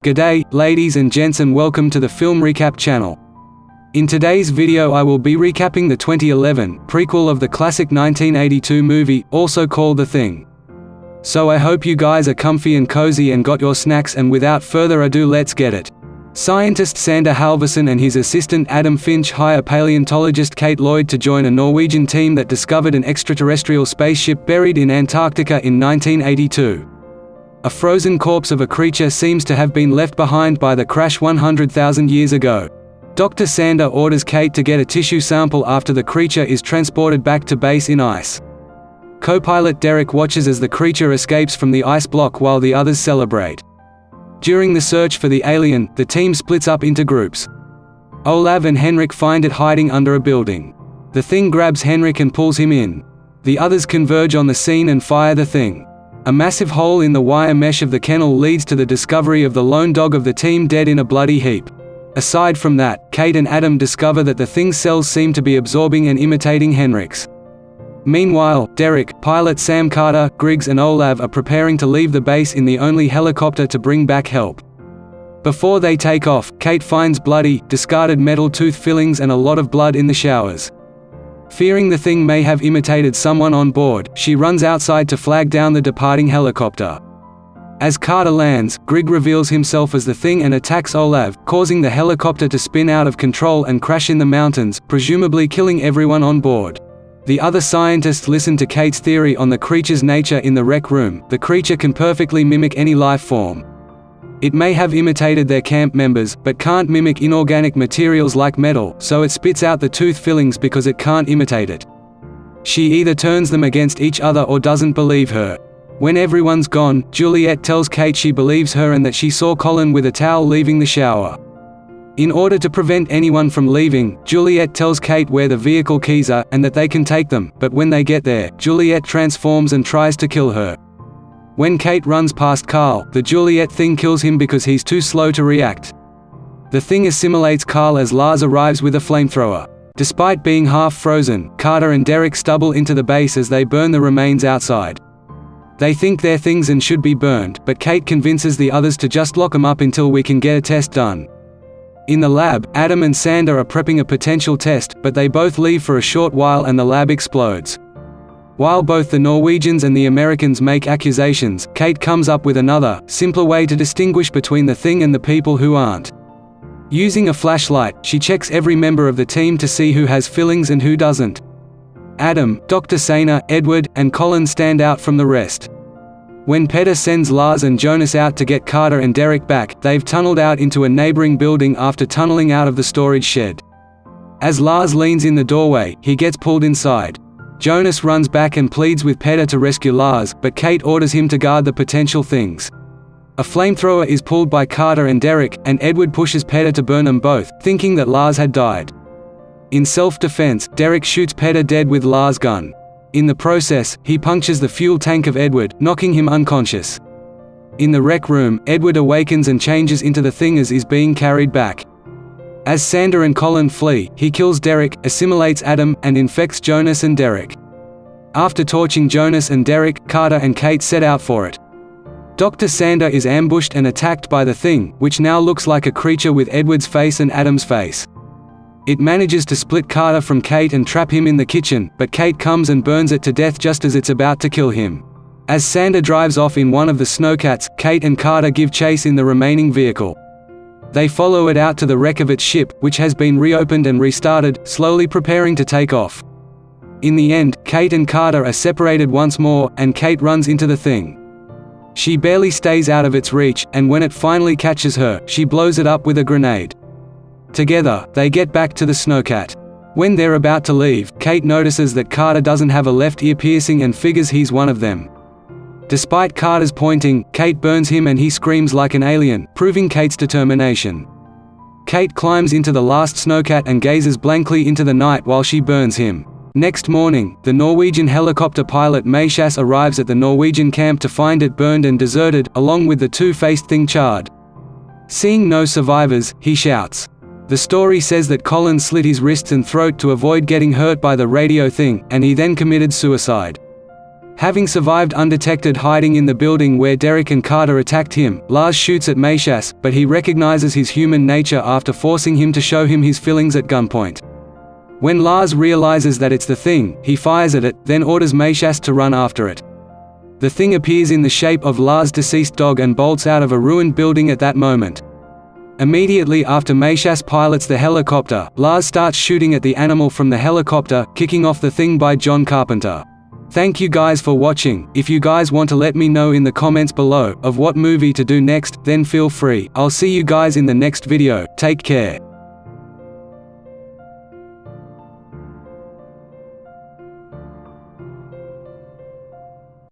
G'day, ladies and gents, and welcome to the Film Recap channel. In today's video I will be recapping the 2011 prequel of the classic 1982 movie, also called The Thing. So I hope you guys are comfy and cozy and got your snacks, and without further ado, let's get it. Scientist Sander Halvorsen and his assistant Adam Finch hire paleontologist Kate Lloyd to join a Norwegian team that discovered an extraterrestrial spaceship buried in Antarctica in 1982. A frozen corpse of a creature seems to have been left behind by the crash 100,000 years ago. Dr. Sander orders Kate to get a tissue sample after the creature is transported back to base in ice. Co-pilot Derek watches as the creature escapes from the ice block while the others celebrate. During the search for the alien, the team splits up into groups. Olav and Henrik find it hiding under a building. The Thing grabs Henrik and pulls him in. The others converge on the scene and fire the Thing. A massive hole in the wire mesh of the kennel leads to the discovery of the lone dog of the team dead in a bloody heap. Aside from that, Kate and Adam discover that the Thing's cells seem to be absorbing and imitating Henrik's. Meanwhile, Derek, pilot Sam Carter, Griggs and Olav are preparing to leave the base in the only helicopter to bring back help. Before they take off, Kate finds bloody, discarded metal tooth fillings and a lot of blood in the showers. Fearing the Thing may have imitated someone on board, she runs outside to flag down the departing helicopter. As Carter lands, Grigg reveals himself as the Thing and attacks Olav, causing the helicopter to spin out of control and crash in the mountains, presumably killing everyone on board. The other scientists listen to Kate's theory on the creature's nature in the rec room. The creature can perfectly mimic any life form. It may have imitated their camp members, but can't mimic inorganic materials like metal, so it spits out the tooth fillings because it can't imitate it. She either turns them against each other or doesn't believe her. When everyone's gone, Juliet tells Kate she believes her and that she saw Colin with a towel leaving the shower. In order to prevent anyone from leaving, Juliet tells Kate where the vehicle keys are, and that they can take them, but when they get there, Juliet transforms and tries to kill her. When Kate runs past Carl, the Juliet Thing kills him because he's too slow to react. The Thing assimilates Carl as Lars arrives with a flamethrower. Despite being half frozen, Carter and Derek stumble into the base as they burn the remains outside. They think they're things and should be burned, but Kate convinces the others to just lock them up until we can get a test done. In the lab, Adam and Sander are prepping a potential test, but they both leave for a short while and the lab explodes. While both the Norwegians and the Americans make accusations, Kate comes up with another, simpler way to distinguish between the Thing and the people who aren't. Using a flashlight, she checks every member of the team to see who has fillings and who doesn't. Adam, Dr. Sainer, Edward, and Colin stand out from the rest. When Petter sends Lars and Jonas out to get Carter and Derek back, they've tunneled out into a neighboring building after tunneling out of the storage shed. As Lars leans in the doorway, he gets pulled inside. Jonas runs back and pleads with Petter to rescue Lars, but Kate orders him to guard the potential things. A flamethrower is pulled by Carter and Derek, and Edward pushes Petter to burn them both, thinking that Lars had died. In self-defense, Derek shoots Petter dead with Lars' gun. In the process, he punctures the fuel tank of Edward, knocking him unconscious. In the rec room, Edward awakens and changes into the Thing as is being carried back. As Sander and Colin flee, he kills Derek, assimilates Adam, and infects Jonas and Derek. After torching Jonas and Derek, Carter and Kate set out for it. Dr. Sander is ambushed and attacked by the Thing, which now looks like a creature with Edward's face and Adam's face. It manages to split Carter from Kate and trap him in the kitchen, but Kate comes and burns it to death just as it's about to kill him. As Sander drives off in one of the snowcats, Kate and Carter give chase in the remaining vehicle. They follow it out to the wreck of its ship, which has been reopened and restarted, slowly preparing to take off. In the end, Kate and Carter are separated once more, and Kate runs into the Thing. She barely stays out of its reach, and when it finally catches her, she blows it up with a grenade. Together, they get back to the snowcat. When they're about to leave, Kate notices that Carter doesn't have a left ear piercing and figures he's one of them. Despite Carter's pointing, Kate burns him and he screams like an alien, proving Kate's determination. Kate climbs into the last snowcat and gazes blankly into the night while she burns him. Next morning, the Norwegian helicopter pilot Maishas arrives at the Norwegian camp to find it burned and deserted, along with the two-faced Thing charred. Seeing no survivors, he shouts. The story says that Colin slit his wrists and throat to avoid getting hurt by the radio Thing, and he then committed suicide. Having survived undetected hiding in the building where Derek and Carter attacked him, Lars shoots at Mayshas, but he recognizes his human nature after forcing him to show him his feelings at gunpoint. When Lars realizes that it's the Thing, he fires at it, then orders Mayshas to run after it. The Thing appears in the shape of Lars' deceased dog and bolts out of a ruined building at that moment. Immediately after Mayshas pilots the helicopter, Lars starts shooting at the animal from the helicopter, kicking off The Thing by John Carpenter. Thank you guys for watching. If you guys want to let me know in the comments below of what movie to do next, then feel free. I'll see you guys in the next video. Take care.